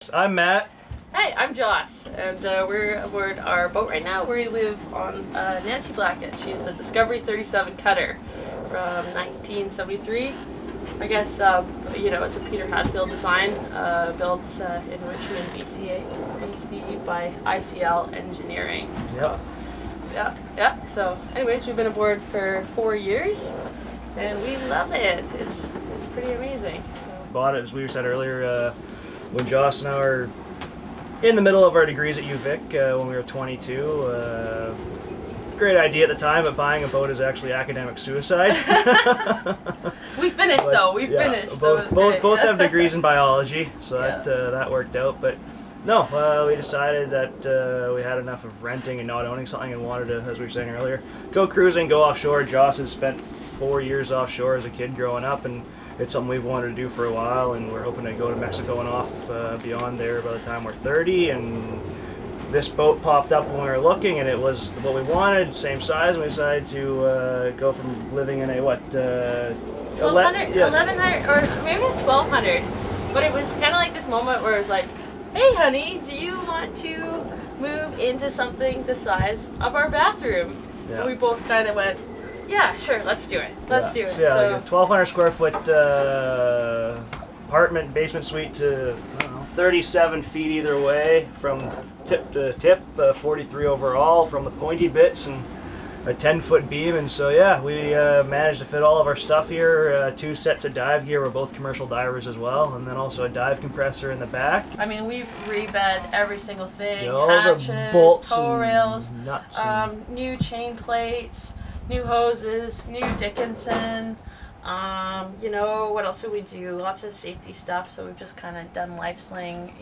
I'm Matt. Hey, I'm Joss, and we're aboard our boat right now. We live on Nancy Blackett. She's a Discovery 37 cutter from 1973. I guess, it's a Peter Hadfield design, built in Richmond, BC by ICL Engineering. So, yeah. So, anyways, we've been aboard for 4 years, and we love it. It's pretty amazing. So. Bought it, as we said earlier, when Joss and I were in the middle of our degrees at UVic when we were 22. Great idea at the time, but buying a boat is actually academic suicide. We finished though. We finished. Both have degrees in biology, so that worked out. But no, we decided that we had enough of renting and not owning something, and wanted to, as we were saying earlier, go cruising, go offshore. Joss has spent 4 years offshore as a kid growing up, and it's something we've wanted to do for a while, and we're hoping to go to Mexico and off beyond there by the time we're 30. And this boat popped up when we were looking, and it was what we wanted, same size, and we decided to go from living in a 1100, or maybe it was 1200, but it was kind of like this moment where it was like, hey honey, do you want to move into something the size of our bathroom? And we both kind of went, yeah, sure, let's do it. Let's do it. So, yeah, like a 1,200 square foot apartment basement suite to 37 feet either way from tip to tip, 43 overall from the pointy bits, and a 10-foot beam. And so yeah, we managed to fit all of our stuff here. 2 sets of dive gear. We're both commercial divers as well, and then also a dive compressor in the back. I mean, we've rebed every single thing. All hatches, the bolts, tow rails, nuts, new chain plates, new hoses, new Dickinson. What else do we do? Lots of safety stuff. So we've just kind of done life sling,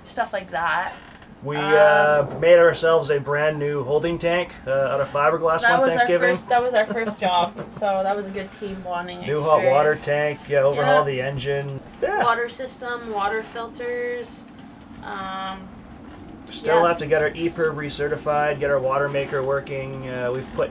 stuff like that. We made ourselves a brand new holding tank out of fiberglass one Thanksgiving. That was our first job, so that was a good team bonding experience. New hot water tank, overhaul the engine. Yeah. Water system, water filters. Still have to get our EPIRB recertified, get our water maker working. We've put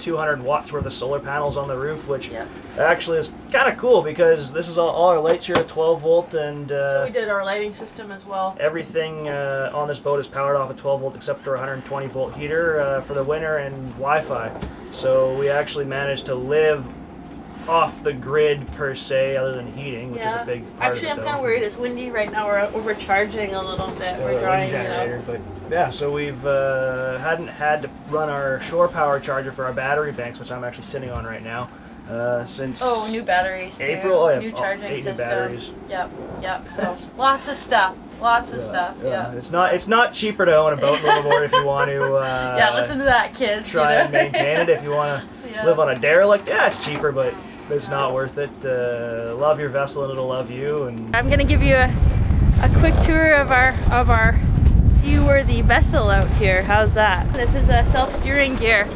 200 watts worth of solar panels on the roof, which actually is kind of cool because this is all our lights here are 12 volt, and so we did our lighting system as well. Everything on this boat is powered off a 12 volt except for a 120 volt heater for the winter and Wi-Fi. So we actually managed to live off the grid per se, other than heating, which is a big part Actually, of it. I'm kind of worried. It's windy right now. We're overcharging a little bit. We're drying generator, but yeah. So we've hadn't had to run our shore power charger for our battery banks, which I'm actually sitting on right now, since new batteries too. April. New charging 8 system. New batteries. Yep. So lots of stuff. Yeah. It's not cheaper to own a boat and live aboard if you want to. Listen to that, kids. Try and maintain it if you want to live on a derelict. Yeah, it's cheaper, but it's not worth it. Love your vessel and it'll love you. And I'm gonna give you a quick tour of our seaworthy vessel out here. How's that? This is a self-steering gear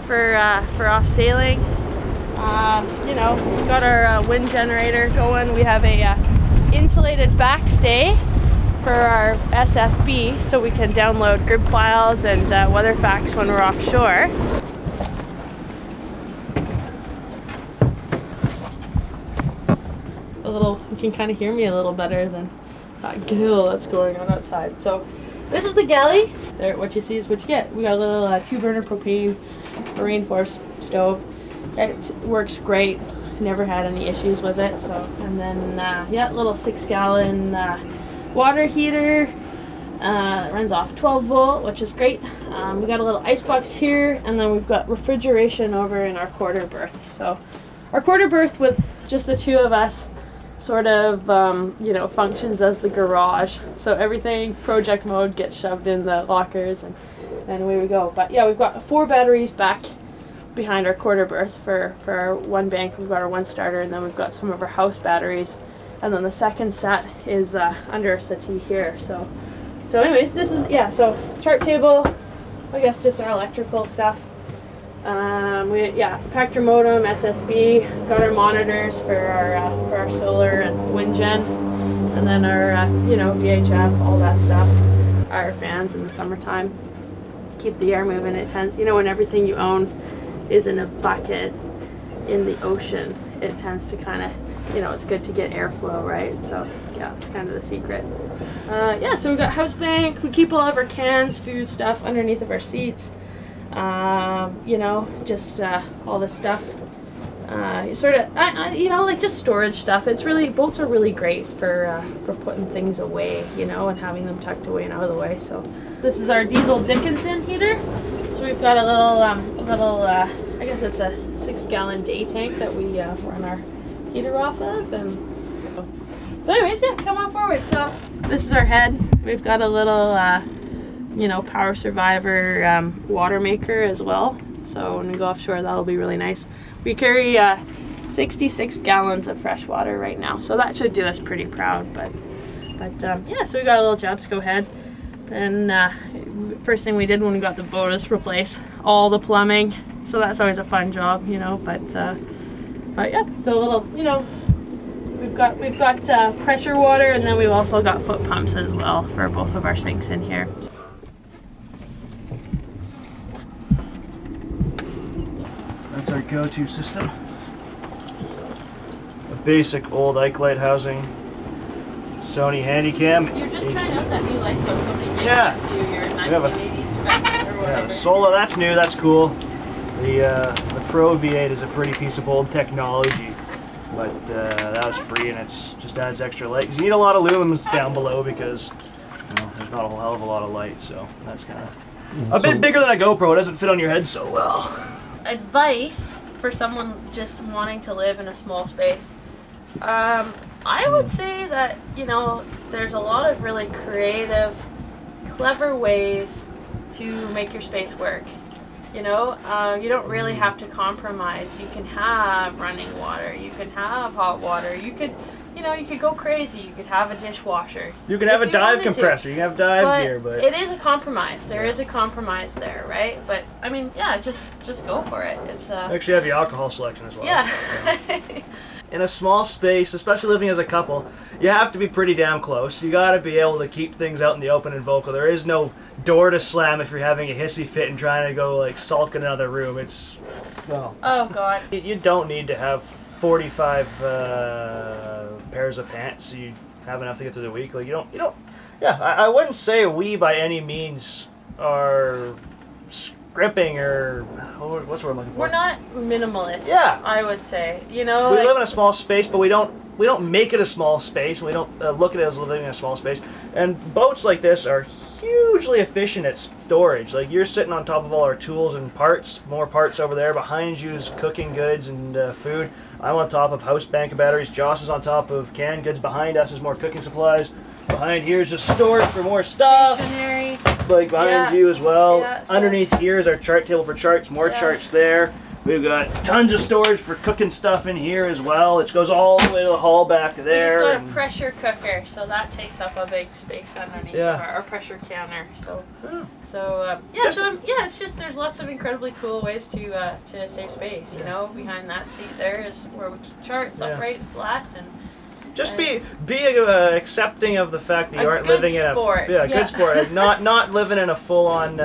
for off sailing. We've got our wind generator going. We have a insulated backstay for our SSB, so we can download grid files and weather facts when we're offshore. You can kind of hear me a little better than that gale that's going on outside. So this is the galley. There, what you see is what you get. We got a little 2-burner propane rainforest stove. It works great. Never had any issues with it. So, and then little 6-gallon water heater. It runs off 12 volt, which is great. We got a little icebox here, and then we've got refrigeration over in our quarter berth. So our quarter berth with just the 2 of us sort of functions as the garage, so everything project mode gets shoved in the lockers, and away we go. But yeah, we've got 4 batteries back behind our quarter berth for our one bank. We've got our 1 starter, and then we've got some of our house batteries, and then the second set is under a settee here. So anyways, this is so chart table, I guess just our electrical stuff. We packed our modem, SSB, got our monitors for our solar and wind gen, and then our VHF, all that stuff. Our fans in the summertime keep the air moving. It tends, when everything you own is in a bucket in the ocean, it tends to kind of you know, it's good to get airflow, right? So yeah, it's kind of the secret. Yeah, so we got house bank. We keep all of our cans, food stuff underneath of our seats. You know, just all this stuff. Sort of, you know, like just storage stuff. It's really, boats are really great for putting things away, you know, and having them tucked away and out of the way. So this is our diesel Dickinson heater. So we've got a little, I guess it's a 6-gallon day tank that we run our heater off of. And so anyways, yeah, come on forward. So this is our head. We've got a little, you know, Power Survivor water maker as well. So when we go offshore, that'll be really nice. We carry 66 gallons of fresh water right now, so that should do us pretty proud. But yeah, so we got a little job scope head. And first thing we did when we got the boat is replace all the plumbing. So that's always a fun job, you know. But yeah, so a little, you know, we've got pressure water, and then we've also got foot pumps as well for both of our sinks in here. That's our go-to system. A basic old Ike housing, Sony Handycam. You're just trying out that new light though. Somebody gave Yeah. it to you, your 1980s spec or whatever. Yeah, the Solo, that's new, that's cool. The Pro V8 is a pretty piece of old technology, but that was free, and it's just adds extra light. 'Cause you need a lot of lumens down below because, you know, there's not a whole hell of a lot of light, so that's kind of a bit bigger than a GoPro. It doesn't fit on your head so well. Advice for someone just wanting to live in a small space. I would say that, you know, there's a lot of really creative, clever ways to make your space work. You know, you don't really have to compromise. You can have running water, you can have hot water, you could, you know, you could go crazy. You could have a dishwasher. You can have a dive compressor. You can have dive gear, but it is a compromise. There is a compromise there, right? But I mean, yeah, just go for it. It's actually have the alcohol selection as well. Yeah. In a small space, especially living as a couple, you have to be pretty damn close. You got to be able to keep things out in the open and vocal. There is no door to slam if you're having a hissy fit and trying to go like sulk in another room. It's well. Oh God. You don't need to have 45 pairs of pants so you have enough to get through the week. Like you don't. Yeah, I wouldn't say we by any means are scripting or what's the word I'm looking for? We're not minimalist. Yeah, I would say. You know, we live in a small space, but we don't make it a small space. We don't look at it as living in a small space. And boats like this are hugely efficient at storage. Like you're sitting on top of all our tools and parts, more parts over there. Behind you is cooking goods and food. I'm on top of house bank batteries. Joss is on top of canned goods. Behind us is more cooking supplies. Behind here is just storage for more stuff. Stationary. Like behind you as well. Yeah, so underneath here is our chart table for charts. More charts there. We've got tons of storage for cooking stuff in here as well. It goes all the way to the hull back there. We just got a pressure cooker, so that takes up a big space underneath our pressure counter. So, it's just there's lots of incredibly cool ways to save space. You know, behind that seat there is where we keep charts upright and flat, and just be accepting of the fact that you aren't living in a good sport, and not living in a full-on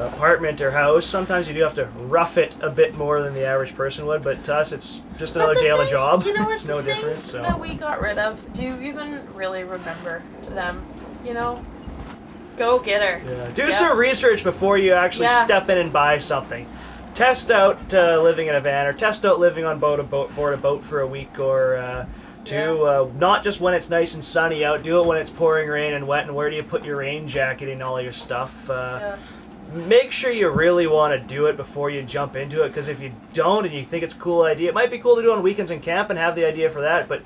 apartment or house. Sometimes you do have to rough it a bit more than the average person would, but to us it's just another day on the job. You know what? It's no different. So that we got rid of, do you even really remember them? You know, go get her. Yeah. Do some research before you actually step in and buy something. Test out living in a van, or test out living on board a boat for a week or two. Not just when it's nice and sunny out. Do it when it's pouring rain and wet. And where do you put your rain jacket and all your stuff? Make sure you really want to do it before you jump into it. Because if you don't and you think it's a cool idea, it might be cool to do on weekends and camp and have the idea for that. But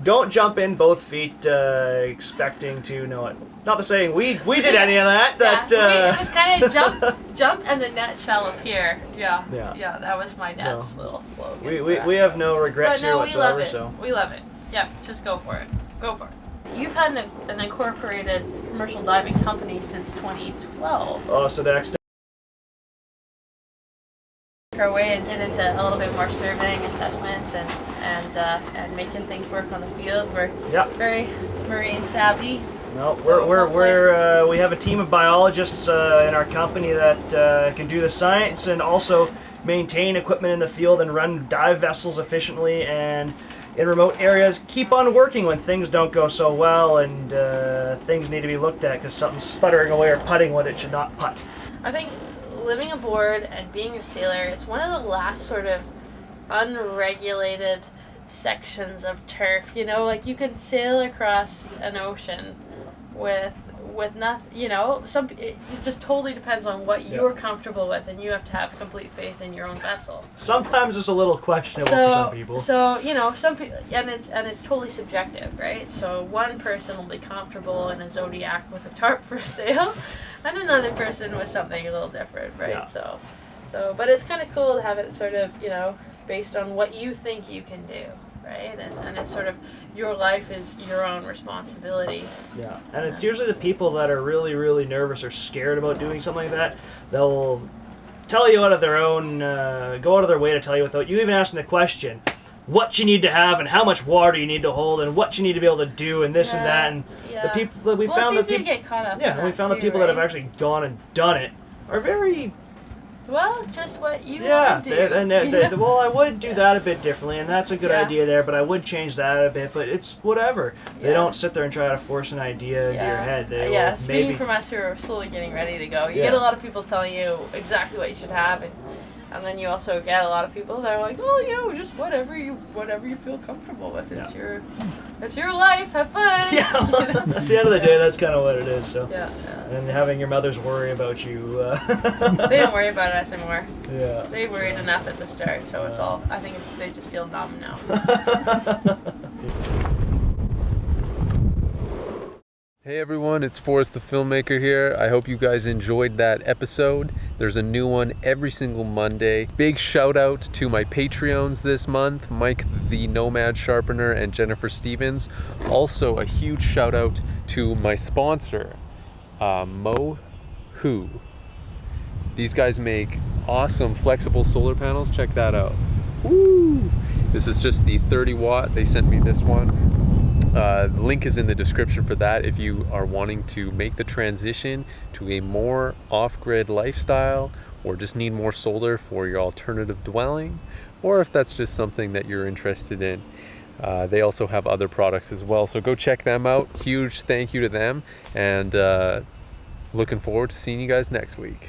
don't jump in both feet expecting to know it. Not the saying we did any of that. It was kind of jump and the net shall appear. Yeah. That was my dad's little slogan. We have no regrets here whatsoever. We love it. Yeah, just go for it. Go for it. You've had an incorporated commercial diving company since 2012. Osedax our way and get into a little bit more surveying, assessments, and making things work on the field. We're very marine savvy. No, we have a team of biologists in our company that can do the science and also maintain equipment in the field and run dive vessels efficiently, and in remote areas keep on working when things don't go so well and things need to be looked at because something's sputtering away or putting when it should not putt. I think living aboard and being a sailor, it's one of the last sort of unregulated sections of turf. You know, like you can sail across an ocean with nothing. You know, it just totally depends on what you're comfortable with, and you have to have complete faith in your own vessel. Sometimes it's a little questionable for some people. So you know, some people, and it's totally subjective, right? So one person will be comfortable in a Zodiac with a tarp for a sail, and another person with something a little different, right? Yeah. So, but it's kind of cool to have it sort of, you know, based on what you think you can do, right? And it's sort of your life is your own responsibility. Yeah, and it's usually the people that are really, really nervous or scared about doing something like that. They'll tell you out of their own, go out of their way to tell you without you even asking the question, what you need to have and how much water you need to hold and what you need to be able to do and this and that. And the people that we found, it's easy to get caught up. Yeah, in we that found too, the people right? that have actually gone and done it are very. Well, just what you Yeah, want to do. well, I would do that a bit differently, and that's a good Yeah. idea there, but I would change that a bit, but it's whatever. They Yeah. don't sit there and try to force an idea into your head. They will speaking maybe... from us who are slowly getting ready to go, you Yeah. get a lot of people telling you exactly what you should have, and then you also get a lot of people that are like, oh, you know, just whatever you feel comfortable with. It's your life, have fun. Yeah, at the end of the day, that's kind of what it is, so. Yeah. And having your mothers worry about you. They don't worry about us anymore. Yeah. They worried enough at the start, so it's all, I think they just feel numb now. Hey everyone, it's Forrest the filmmaker here. I hope you guys enjoyed that episode. There's a new one every single Monday. Big shout out to my Patreons this month, Mike the Nomad Sharpener and Jennifer Stevens. Also a huge shout out to my sponsor, Mo-Hu. These guys make awesome flexible solar panels. Check that out. Woo! This is just the 30 watt. They sent me this one. The link is in the description for that if you are wanting to make the transition to a more off-grid lifestyle or just need more solar for your alternative dwelling, or if that's just something that you're interested in. They also have other products as well, so go check them out. Huge thank you to them, and looking forward to seeing you guys next week.